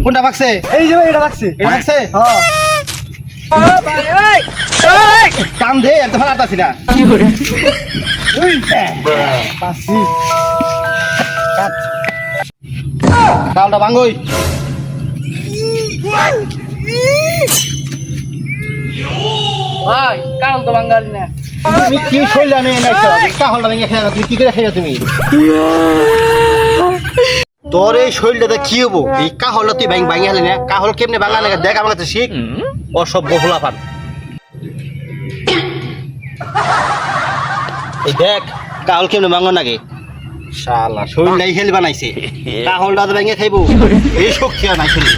কোনটা বাকছে? এই যে এটা লাগছে। এটা বাকছে? হ্যাঁ কাম দে একদম হারাতাছি না। পাচ্ছি। কালটা ভাঙ্গই। ভাই কাল তো বাঙালি না। তুমি কি শৈলা নিয়ে নাইছো? কাহলটা ভেঙে খেয়ে তুমি কি করে খেয়ে তুমি? তোর এই শৈলটাতে কি হবো? এই কাহলটা তুই ভাঙে হলে না? কাহল কেমনে ভাঙা লাগে দেখ আমার কাছে শিখ। অসভ্য ফুলাপান। এই দেখ কাহল কেমনে ভাঙো নাকি? শালা শৈলটাই হেল বানাইছে। কাহলটা তো ভেঙে খাইবো। এই শক্তি আর নাই শুনি।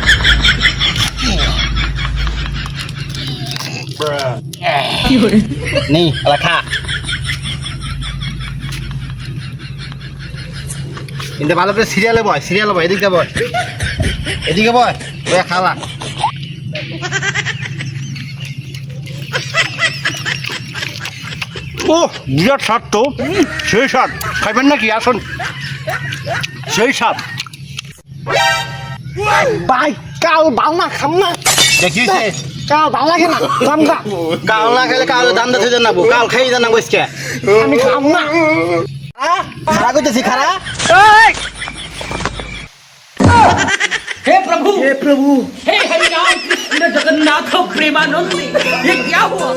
নেই আলা খা। কিন্তু ভালো করে সিরিয়ালে বয় এদিকে বয় ওই খালা। ও বিরাট স্বাদ তো, সেই স্বাদ খাইবেন নাকি? আসুন, সেই স্বাদ। ভাই কাল ভালো না খাম না। দেখিছে কাল ভালো লাগে না খাম না। কাল না খেলে কাল দাম দিতে জানাবো, কাল খেয়ে জানাবো আজকে। আমি খাম না। খারা করতেছি খারা। हे प्रभु हे प्रभु हे हरि राम कृष्ण जगन्नाथ प्रेमानंद ये क्या हुआ